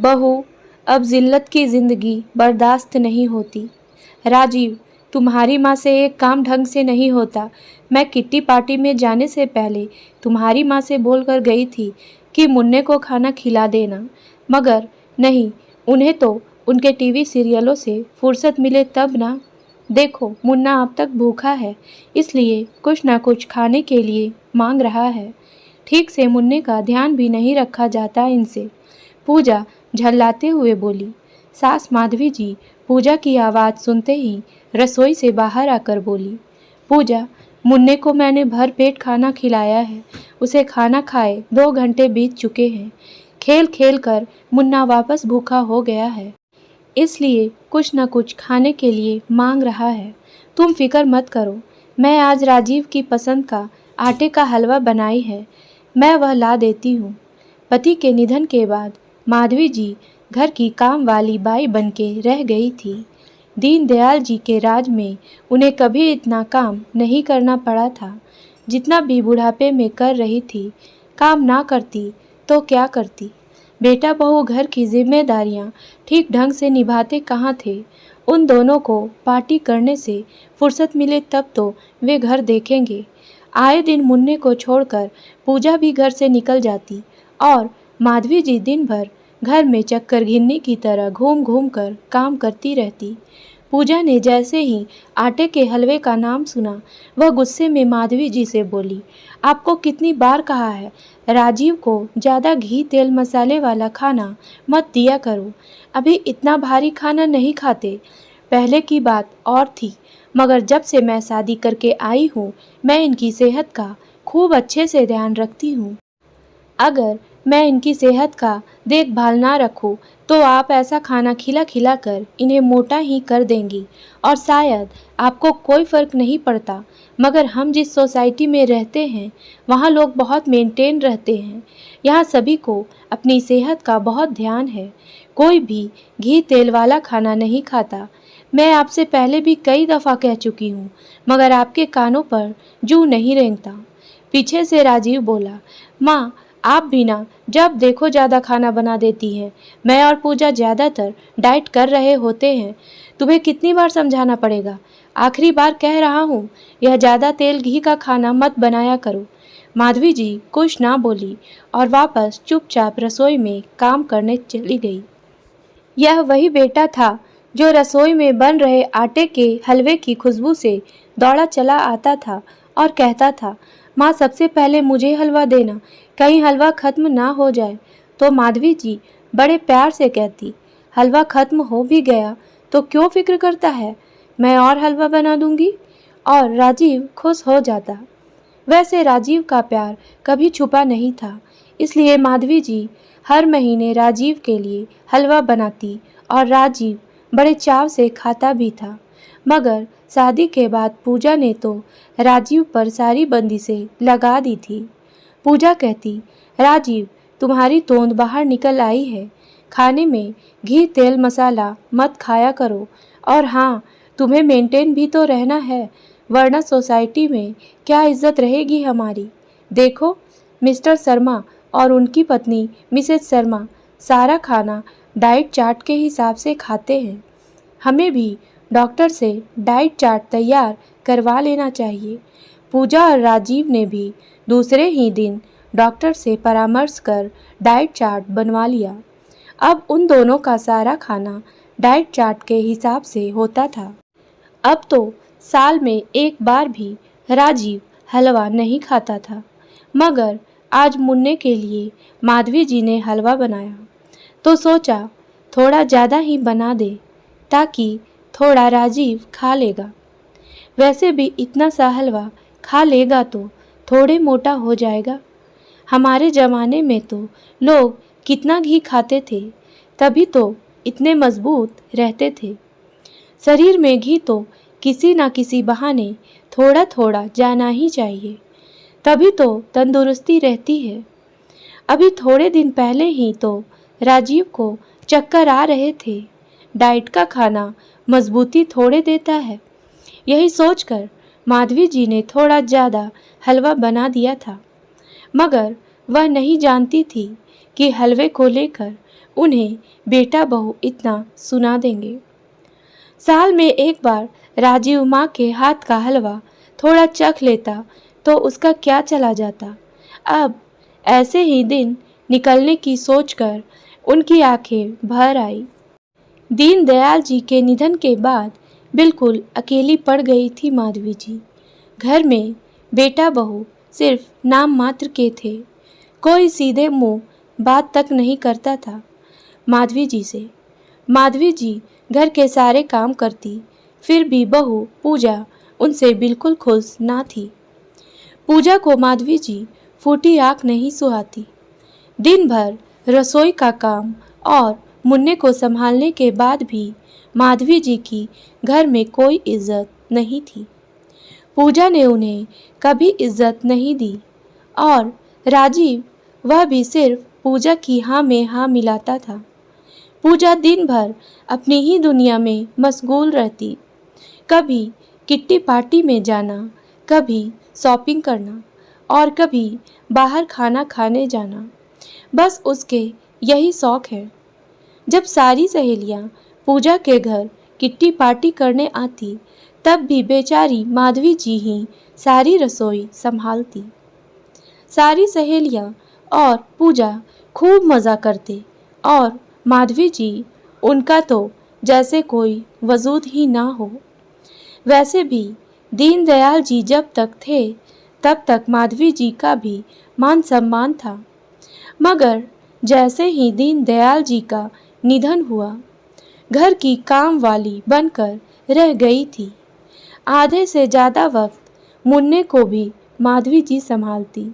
बहू, अब जिल्लत की ज़िंदगी बर्दाश्त नहीं होती। राजीव, तुम्हारी माँ से एक काम ढंग से नहीं होता। मैं किट्टी पार्टी में जाने से पहले तुम्हारी माँ से बोलकर गई थी कि मुन्ने को खाना खिला देना, मगर नहीं, उन्हें तो उनके टीवी सीरियलों से फुर्सत मिले तब ना। देखो, मुन्ना अब तक भूखा है, इसलिए कुछ ना कुछ खाने के लिए मांग रहा है। ठीक से मुन्ने का ध्यान भी नहीं रखा जाता इनसे। पूजा झल्लाते हुए बोली। सास माधवी जी पूजा की आवाज़ सुनते ही रसोई से बाहर आकर बोली, पूजा, मुन्ने को मैंने भर पेट खाना खिलाया है। उसे खाना खाए 2 घंटे बीत चुके हैं। खेल खेल कर मुन्ना वापस भूखा हो गया है, इसलिए कुछ न कुछ खाने के लिए मांग रहा है। तुम फिक्र मत करो, मैं आज राजीव की पसंद का आटे का हलवा बनाई है, मैं वह ला देती हूँ। पति के निधन के बाद माधवी जी घर की काम वाली बाई बनके रह गई थी। दीनदयाल जी के राज में उन्हें कभी इतना काम नहीं करना पड़ा था जितना भी बुढ़ापे में कर रही थी। काम ना करती तो क्या करती। बेटा बहू घर की जिम्मेदारियां ठीक ढंग से निभाते कहाँ थे। उन दोनों को पार्टी करने से फुर्सत मिले तब तो वे घर देखेंगे। आए दिन मुन्ने को छोड़कर पूजा भी घर से निकल जाती और माधवी जी दिन भर घर में चक्कर घिन्नी की तरह घूम घूम कर काम करती रहती। पूजा ने जैसे ही आटे के हलवे का नाम सुना, वह गुस्से में माधवी जी से बोली, आपको कितनी बार कहा है राजीव को ज़्यादा घी तेल मसाले वाला खाना मत दिया करो। अभी इतना भारी खाना नहीं खाते। पहले की बात और थी, मगर जब से मैं शादी करके आई हूँ, मैं इनकी सेहत का खूब अच्छे से ध्यान रखती हूँ। अगर मैं इनकी सेहत का देखभाल ना रखूं तो आप ऐसा खाना खिला खिला कर इन्हें मोटा ही कर देंगी और शायद आपको कोई फ़र्क नहीं पड़ता। मगर हम जिस सोसाइटी में रहते हैं वहाँ लोग बहुत मेंटेन रहते हैं। यहाँ सभी को अपनी सेहत का बहुत ध्यान है। कोई भी घी तेल वाला खाना नहीं खाता। मैं आपसे पहले भी कई दफ़ा कह चुकी हूँ, मगर आपके कानों पर जूं नहीं रेंगता। पीछे से राजीव बोला, माँ, आप भी ना जब देखो ज़्यादा खाना बना देती हैं। मैं और पूजा ज़्यादातर डाइट कर रहे होते हैं। तुम्हें कितनी बार समझाना पड़ेगा। आखिरी बार कह रहा हूँ, यह ज़्यादा तेल घी का खाना मत बनाया करो। माधवी जी कुछ ना बोली और वापस चुपचाप रसोई में काम करने चली गई। यह वही बेटा था जो रसोई में बन रहे आटे के हलवे की खुशबू से दौड़ा चला आता था और कहता था, माँ, सबसे पहले मुझे हलवा देना, कहीं हलवा खत्म ना हो जाए। तो माधवी जी बड़े प्यार से कहती, हलवा खत्म हो भी गया तो क्यों फिक्र करता है, मैं और हलवा बना दूंगी। और राजीव खुश हो जाता। वैसे राजीव का प्यार कभी छुपा नहीं था, इसलिए माधवी जी हर महीने राजीव के लिए हलवा बनाती और राजीव बड़े चाव से खाता भी था। मगर शादी के बाद पूजा ने तो राजीव पर सारी बंदिशें लगा दी थी। पूजा कहती, राजीव, तुम्हारी तोंद बाहर निकल आई है। खाने में घी तेल मसाला मत खाया करो। और हाँ, तुम्हें मेंटेन भी तो रहना है, वरना सोसाइटी में क्या इज्जत रहेगी हमारी। देखो, मिस्टर शर्मा और उनकी पत्नी मिसेज शर्मा सारा खाना डाइट चार्ट के हिसाब से खाते हैं। हमें भी डॉक्टर से डाइट चार्ट तैयार करवा लेना चाहिए। पूजा और राजीव ने भी दूसरे ही दिन डॉक्टर से परामर्श कर डाइट चार्ट बनवा लिया। अब उन दोनों का सारा खाना डाइट चार्ट के हिसाब से होता था। अब तो साल में एक बार भी राजीव हलवा नहीं खाता था, मगर आज मुन्ने के लिए माधवी जी ने हलवा बनाया तो सोचा थोड़ा ज़्यादा ही बना दे, ताकि थोड़ा राजीव खा लेगा। वैसे भी इतना सा हलवा खा लेगा तो थोड़े मोटा हो जाएगा। हमारे ज़माने में तो लोग कितना घी खाते थे, तभी तो इतने मजबूत रहते थे। शरीर में घी तो किसी ना किसी बहाने थोड़ा थोड़ा जाना ही चाहिए, तभी तो तंदुरुस्ती रहती है। अभी थोड़े दिन पहले ही तो राजीव को चक्कर आ रहे थे। डाइट का खाना मजबूती थोड़े देता है। यही सोचकर माधवी जी ने थोड़ा ज़्यादा हलवा बना दिया था, मगर वह नहीं जानती थी कि हलवे को लेकर उन्हें बेटा बहू इतना सुना देंगे। साल में एक बार राजीव माँ के हाथ का हलवा थोड़ा चख लेता तो उसका क्या चला जाता। अब ऐसे ही दिन निकलने की सोचकर उनकी आंखें भर आई। दीनदयाल जी के निधन के बाद बिल्कुल अकेली पड़ गई थी माधवी जी। घर में बेटा बहू सिर्फ नाम मात्र के थे। कोई सीधे मुंह बात तक नहीं करता था माधवी जी से। माधवी जी घर के सारे काम करती, फिर भी बहू पूजा उनसे बिल्कुल खुश ना थी। पूजा को माधवी जी फूटी आंख नहीं सुहाती। दिन भर रसोई का काम और मुन्ने को संभालने के बाद भी माधवी जी की घर में कोई इज्जत नहीं थी। पूजा ने उन्हें कभी इज्जत नहीं दी और राजीव वह भी सिर्फ पूजा की हाँ में हाँ मिलाता था। पूजा दिन भर अपनी ही दुनिया में मशगूल रहती। कभी किट्टी पार्टी में जाना, कभी शॉपिंग करना और कभी बाहर खाना खाने जाना, बस उसके यही शौक है। जब सारी सहेलियां पूजा के घर किट्टी पार्टी करने आती तब भी बेचारी माधवी जी ही सारी रसोई संभालती। सारी सहेलियां और पूजा खूब मज़ा करते और माधवी जी उनका तो जैसे कोई वजूद ही ना हो। वैसे भी दीनदयाल जी जब तक थे तब तक माधवी जी का भी मान सम्मान था, मगर जैसे ही दीनदयाल जी का निधन हुआ, घर की काम वाली बनकर रह गई थी। आधे से ज़्यादा वक्त मुन्ने को भी माधवी जी संभालती।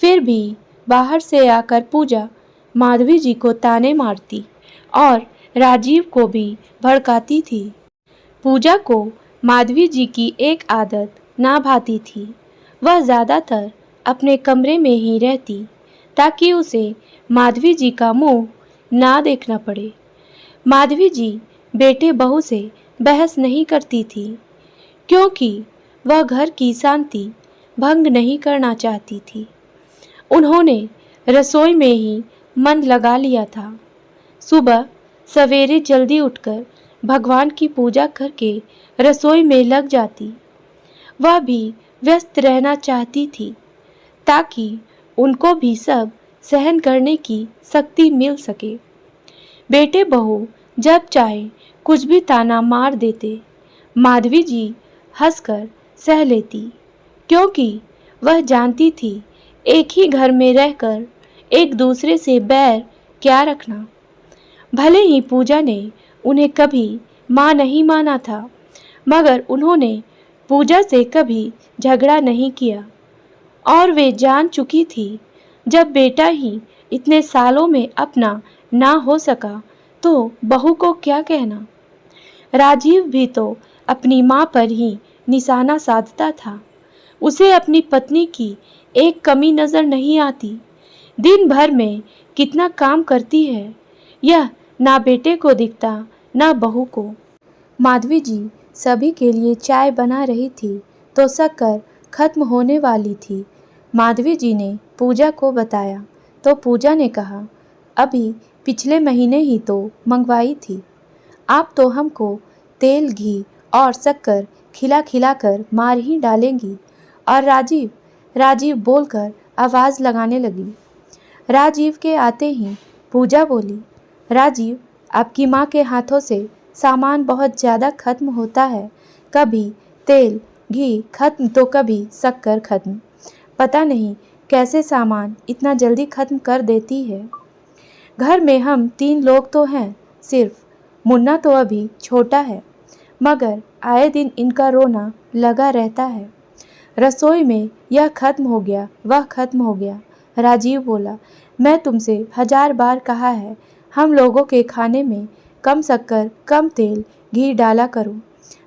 फिर भी बाहर से आकर पूजा माधवी जी को ताने मारती और राजीव को भी भड़काती थी। पूजा को माधवी जी की एक आदत ना भाती थी। वह ज़्यादातर अपने कमरे में ही रहती ताकि उसे माधवी जी का मुंह ना देखना पड़े। माधवी जी बेटे बहू से बहस नहीं करती थी क्योंकि वह घर की शांति भंग नहीं करना चाहती थी। उन्होंने रसोई में ही मन लगा लिया था। सुबह सवेरे जल्दी उठकर भगवान की पूजा करके रसोई में लग जाती। वह भी व्यस्त रहना चाहती थी ताकि उनको भी सब सहन करने की शक्ति मिल सके। बेटे बहू जब चाहे कुछ भी ताना मार देते, माधवी जी हंसकर सह लेती क्योंकि वह जानती थी एक ही घर में रहकर एक दूसरे से बैर क्या रखना। भले ही पूजा ने उन्हें कभी माँ नहीं माना था, मगर उन्होंने पूजा से कभी झगड़ा नहीं किया और वे जान चुकी थी जब बेटा ही इतने सालों में अपना ना हो सका तो बहू को क्या कहना। राजीव भी तो अपनी माँ पर ही निशाना साधता था। उसे अपनी पत्नी की एक कमी नज़र नहीं आती। दिन भर में कितना काम करती है, यह ना बेटे को दिखता ना बहू को। माधवी जी सभी के लिए चाय बना रही थी तो शक्कर खत्म होने वाली थी। माधवी जी ने पूजा को बताया तो पूजा ने कहा, अभी पिछले महीने ही तो मंगवाई थी। आप तो हमको तेल घी और शक्कर खिला खिला कर मार ही डालेंगी। और राजीव राजीव बोलकर आवाज़ लगाने लगी। राजीव के आते ही पूजा बोली, राजीव आपकी माँ के हाथों से सामान बहुत ज़्यादा खत्म होता है। कभी तेल घी खत्म तो कभी शक्कर खत्म। पता नहीं कैसे सामान इतना जल्दी खत्म कर देती है। घर में हम 3 लोग तो हैं सिर्फ, मुन्ना तो अभी छोटा है, मगर आए दिन इनका रोना लगा रहता है। रसोई में यह खत्म हो गया, वह खत्म हो गया। राजीव बोला, मैं तुमसे 1000 बार कहा है हम लोगों के खाने में कम शक्कर कम तेल घी डाला करो,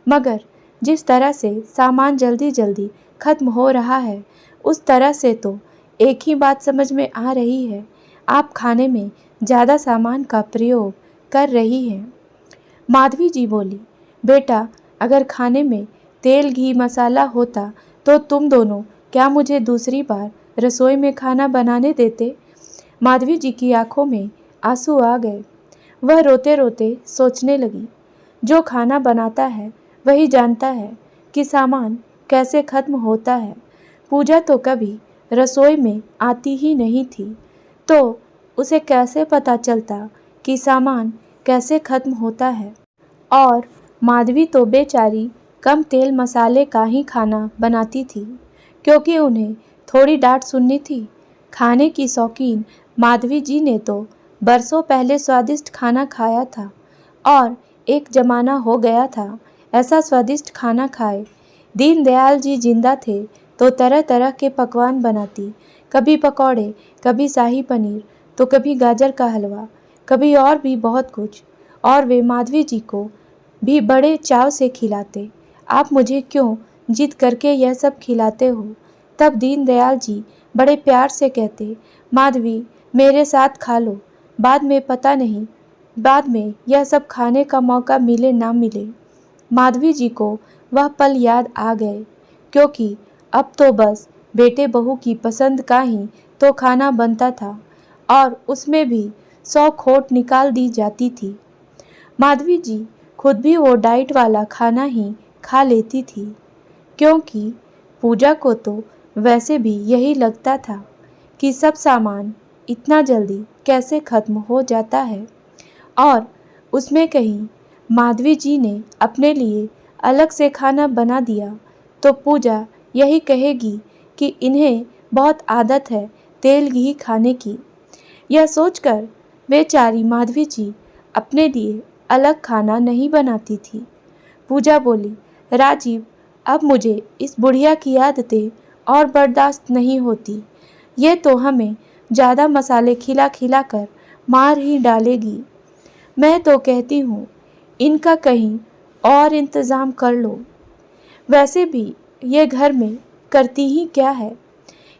मगर जिस तरह से सामान जल्दी जल्दी खत्म हो रहा है उस तरह से तो एक ही बात समझ में आ रही है, आप खाने में ज़्यादा सामान का प्रयोग कर रही हैं। माधवी जी बोली, बेटा अगर खाने में तेल घी मसाला होता तो तुम दोनों क्या मुझे दूसरी बार रसोई में खाना बनाने देते। माधवी जी की आंखों में आंसू आ गए। वह रोते रोते सोचने लगी, जो खाना बनाता है वही जानता है कि सामान कैसे खत्म होता है। पूजा तो कभी रसोई में आती ही नहीं थी, तो उसे कैसे पता चलता कि सामान कैसे खत्म होता है। और माधवी तो बेचारी कम तेल मसाले का ही खाना बनाती थी, क्योंकि उन्हें थोड़ी डांट सुननी थी। खाने की शौकीन माधवी जी ने तो बरसों पहले स्वादिष्ट खाना खाया था, और एक जमाना हो गया था ऐसा स्वादिष्ट खाना खाए। दीनदयाल जी जिंदा थे तो तरह तरह के पकवान बनाती, कभी पकौड़े, कभी शाही पनीर, तो कभी गाजर का हलवा, कभी और भी बहुत कुछ। और वे माधवी जी को भी बड़े चाव से खिलाते। आप मुझे क्यों जिद करके यह सब खिलाते हो? तब दीनदयाल जी बड़े प्यार से कहते, माधवी मेरे साथ खा लो, बाद में पता नहीं, बाद में यह सब खाने का मौका मिले ना मिले। माधवी जी को वह पल याद आ गए, क्योंकि अब तो बस बेटे बहू की पसंद का ही तो खाना बनता था, और उसमें भी 100 खोट निकाल दी जाती थी। माधवी जी खुद भी वो डाइट वाला खाना ही खा लेती थी, क्योंकि पूजा को तो वैसे भी यही लगता था कि सब सामान इतना जल्दी कैसे खत्म हो जाता है। और उसमें कहीं माधवी जी ने अपने लिए अलग से खाना बना दिया तो पूजा यही कहेगी कि इन्हें बहुत आदत है तेल घी खाने की। यह सोचकर बेचारी माधवी जी अपने लिए अलग खाना नहीं बनाती थी। पूजा बोली, राजीव अब मुझे इस बुढ़िया की आदतें और बर्दाश्त नहीं होती। ये तो हमें ज़्यादा मसाले खिला खिला कर मार ही डालेगी। मैं तो कहती हूँ इनका कहीं और इंतज़ाम कर लो। वैसे भी ये घर में करती ही क्या है,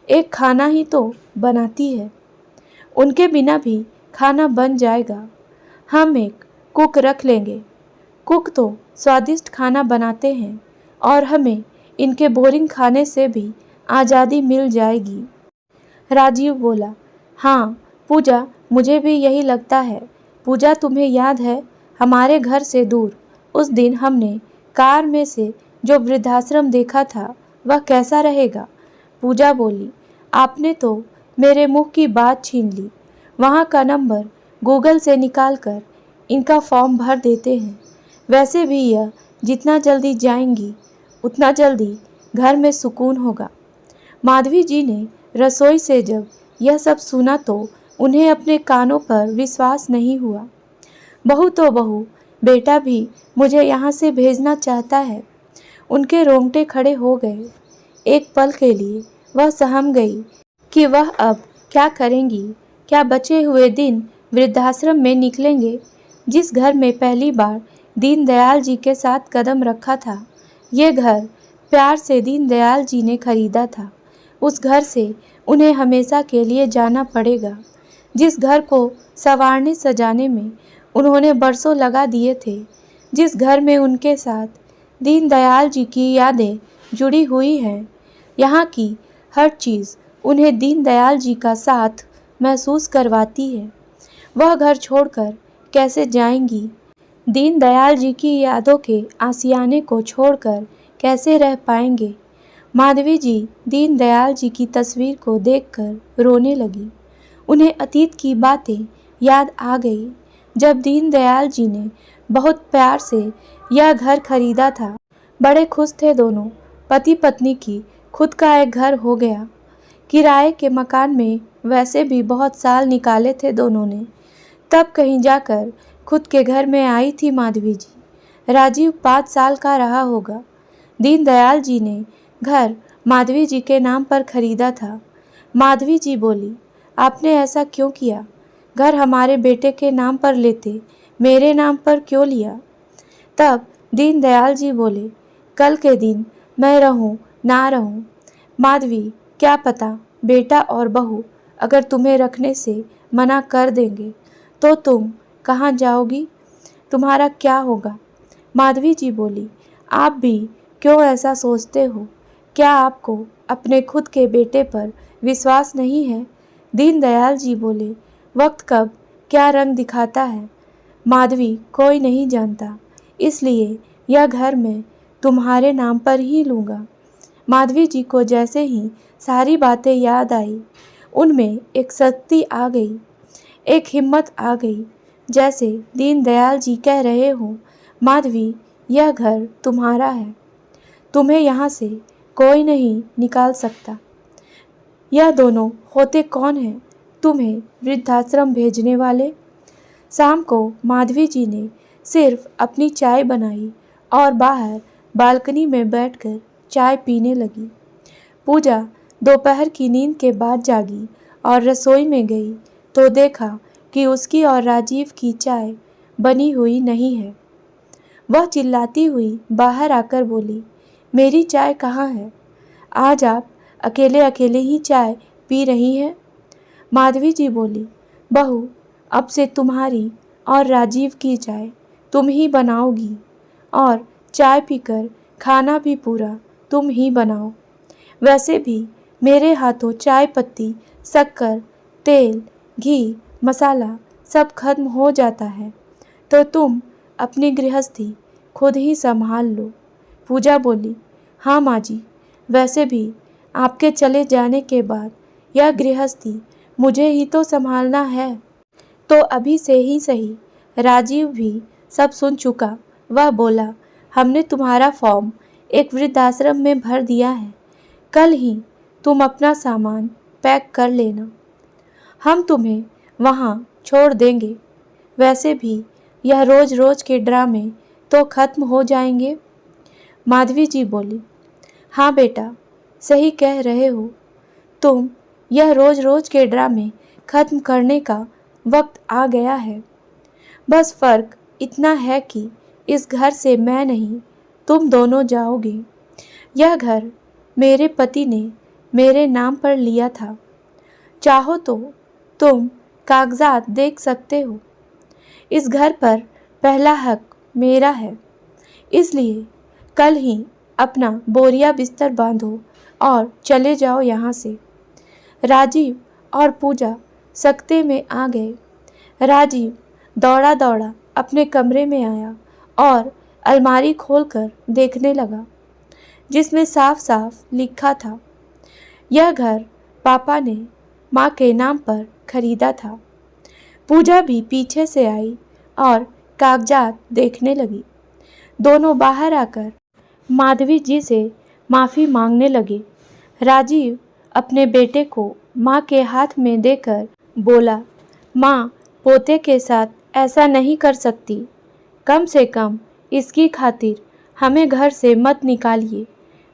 एक खाना ही तो बनाती है। उनके बिना भी खाना बन जाएगा। हम एक कुक रख लेंगे। कुक तो स्वादिष्ट खाना बनाते हैं और हमें इनके बोरिंग खाने से भी आज़ादी मिल जाएगी। राजीव बोला, हाँ पूजा, मुझे भी यही लगता है। पूजा, तुम्हें याद है हमारे घर से दूर उस दिन हमने कार में से जो वृद्धाश्रम देखा था, वह कैसा रहेगा? पूजा बोली, आपने तो मेरे मुंह की बात छीन ली। वहाँ का नंबर गूगल से निकाल कर इनका फॉर्म भर देते हैं। वैसे भी यह जितना जल्दी जाएंगी उतना जल्दी घर में सुकून होगा। माधवी जी ने रसोई से जब यह सब सुना तो उन्हें अपने कानों पर विश्वास नहीं हुआ। बहू तो बहू, बेटा भी मुझे यहाँ से भेजना चाहता है। उनके रोंगटे खड़े हो गए। एक पल के लिए वह सहम गई कि वह अब क्या करेंगी। क्या बचे हुए दिन वृद्धाश्रम में निकलेंगे? जिस घर में पहली बार दीनदयाल जी के साथ कदम रखा था, ये घर प्यार से दीनदयाल जी ने खरीदा था। उस घर से उन्हें हमेशा के लिए जाना पड़ेगा। जिस घर को संवारने सजाने में उन्होंने बरसों लगा दिए थे, जिस घर में उनके साथ दीनदयाल जी की यादें जुड़ी हुई हैं, यहाँ की हर चीज़ उन्हें दीनदयाल जी का साथ महसूस करवाती है। वह घर छोड़कर कैसे जाएंगी? दीनदयाल जी की यादों के आशियाने को छोड़कर कैसे रह पाएंगे? माधवी जी दीनदयाल जी की तस्वीर को देखकर रोने लगी। उन्हें अतीत की बातें याद आ गई, जब दीनदयाल जी ने बहुत प्यार से यह घर खरीदा था। बड़े खुश थे दोनों। पति पत्नी की खुद का एक घर हो गया। किराए के मकान में वैसे भी बहुत साल निकाले थे दोनों ने। तब कहीं जाकर खुद के घर में आई थी माधवी जी। राजीव 5 साल का रहा होगा। दीनदयाल जी ने घर माधवी जी के नाम पर खरीदा था। माधवी जी बोली, आपने ऐसा क्यों किया? घर हमारे बेटे के नाम पर लेते, मेरे नाम पर क्यों लिया? तब दीनदयाल जी बोले, कल के दिन मैं रहूं ना रहूं, माधवी, क्या पता बेटा और बहू अगर तुम्हें रखने से मना कर देंगे तो तुम कहाँ जाओगी? तुम्हारा क्या होगा? माधवी जी बोली, आप भी क्यों ऐसा सोचते हो? क्या आपको अपने खुद के बेटे पर विश्वास नहीं है? दीनदयाल जी बोले, वक्त कब क्या रंग दिखाता है माधवी कोई नहीं जानता, इसलिए यह घर मैं तुम्हारे नाम पर ही लूँगा। माधवी जी को जैसे ही सारी बातें याद आई, उनमें एक शक्ति आ गई, एक हिम्मत आ गई, जैसे दीनदयाल जी कह रहे हो, माधवी यह घर तुम्हारा है, तुम्हें यहाँ से कोई नहीं निकाल सकता। यह दोनों होते कौन हैं तुम्हें वृद्धाश्रम भेजने वाले? शाम को माधवी जी ने सिर्फ अपनी चाय बनाई और बाहर बालकनी में बैठकर चाय पीने लगी। पूजा दोपहर की नींद के बाद जागी और रसोई में गई तो देखा कि उसकी और राजीव की चाय बनी हुई नहीं है। वह चिल्लाती हुई बाहर आकर बोली, मेरी चाय कहाँ है? आज आप अकेले अकेले ही चाय पी रही हैं? माधवी जी बोली, बहू अब से तुम्हारी और राजीव की चाय तुम ही बनाओगी और चाय पीकर खाना भी पूरा तुम ही बनाओ। वैसे भी मेरे हाथों चाय पत्ती, शक्कर, तेल, घी, मसाला सब खत्म हो जाता है, तो तुम अपनी गृहस्थी खुद ही संभाल लो। पूजा बोली, हाँ माँ जी, वैसे भी आपके चले जाने के बाद यह गृहस्थी मुझे ही तो संभालना है। तो अभी से ही सही। राजीव भी सब सुन चुका। वह बोला, हमने तुम्हारा फॉर्म एक वृद्धाश्रम में भर दिया है, कल ही तुम अपना सामान पैक कर लेना, हम तुम्हें वहाँ छोड़ देंगे। वैसे भी यह रोज़ रोज़ के ड्रामे तो ख़त्म हो जाएंगे। माधवी जी बोली, हाँ बेटा, सही कह रहे हो तुम, यह रोज़ रोज़ के ड्रामे ख़त्म करने का वक्त आ गया है। बस फ़र्क इतना है कि इस घर से मैं नहीं, तुम दोनों जाओगे। यह घर मेरे पति ने मेरे नाम पर लिया था, चाहो तो तुम कागजात देख सकते हो। इस घर पर पहला हक मेरा है, इसलिए कल ही अपना बोरिया बिस्तर बांधो और चले जाओ यहाँ से। राजीव और पूजा सकते में आ गए। राजीव दौड़ा दौड़ा अपने कमरे में आया और अलमारी खोलकर देखने लगा, जिसमें साफ साफ लिखा था, यह घर पापा ने माँ के नाम पर खरीदा था। पूजा भी पीछे से आई और कागजात देखने लगी। दोनों बाहर आकर माधवी जी से माफ़ी मांगने लगे। राजीव अपने बेटे को माँ के हाथ में देकर बोला, माँ पोते के साथ ऐसा नहीं कर सकती, कम से कम इसकी खातिर हमें घर से मत निकालिए।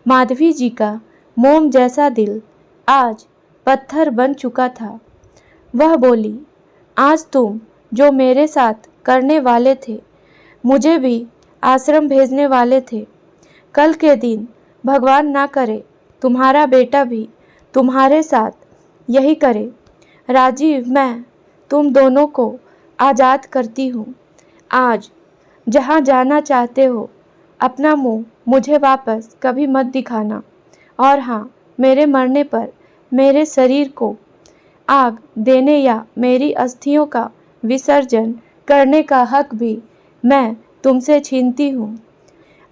माधवी जी का मोम जैसा दिल आज पत्थर बन चुका था। वह बोली, आज तुम जो मेरे साथ करने वाले थे, मुझे भी आश्रम भेजने वाले थे, कल के दिन भगवान ना करे तुम्हारा बेटा भी तुम्हारे साथ यही करे। राजीव, मैं तुम दोनों को आज़ाद करती हूँ। आज जहाँ जाना चाहते हो, अपना मुंह मुझे वापस कभी मत दिखाना। और हाँ, मेरे मरने पर मेरे शरीर को आग देने या मेरी अस्थियों का विसर्जन करने का हक भी मैं तुमसे छीनती हूँ।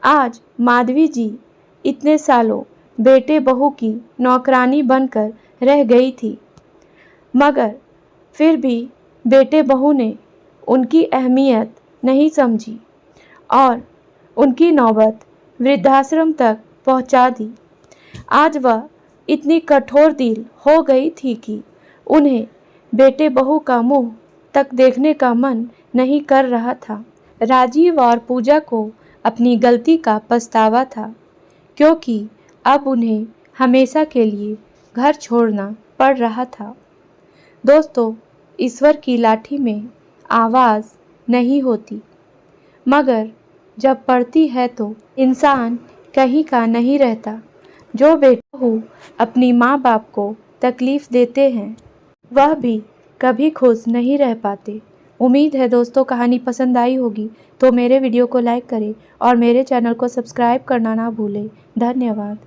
आज माधवी जी इतने सालों बेटे बहू की नौकरानी बनकर रह गई थी, मगर फिर भी बेटे बहू ने उनकी अहमियत नहीं समझी और उनकी नौबत वृद्धाश्रम तक पहुंचा दी। आज वह इतनी कठोर दिल हो गई थी कि उन्हें बेटे बहू का मुंह तक देखने का मन नहीं कर रहा था। राजीव और पूजा को अपनी गलती का पछतावा था, क्योंकि अब उन्हें हमेशा के लिए घर छोड़ना पड़ रहा था। दोस्तों, ईश्वर की लाठी में आवाज़ नहीं होती, मगर जब पड़ती है तो इंसान कहीं का नहीं रहता। जो बेटा हो अपनी माँ बाप को तकलीफ़ देते हैं, वह भी कभी खुश नहीं रह पाते। उम्मीद है दोस्तों कहानी पसंद आई होगी, तो मेरे वीडियो को लाइक करें और मेरे चैनल को सब्सक्राइब करना ना भूलें। धन्यवाद।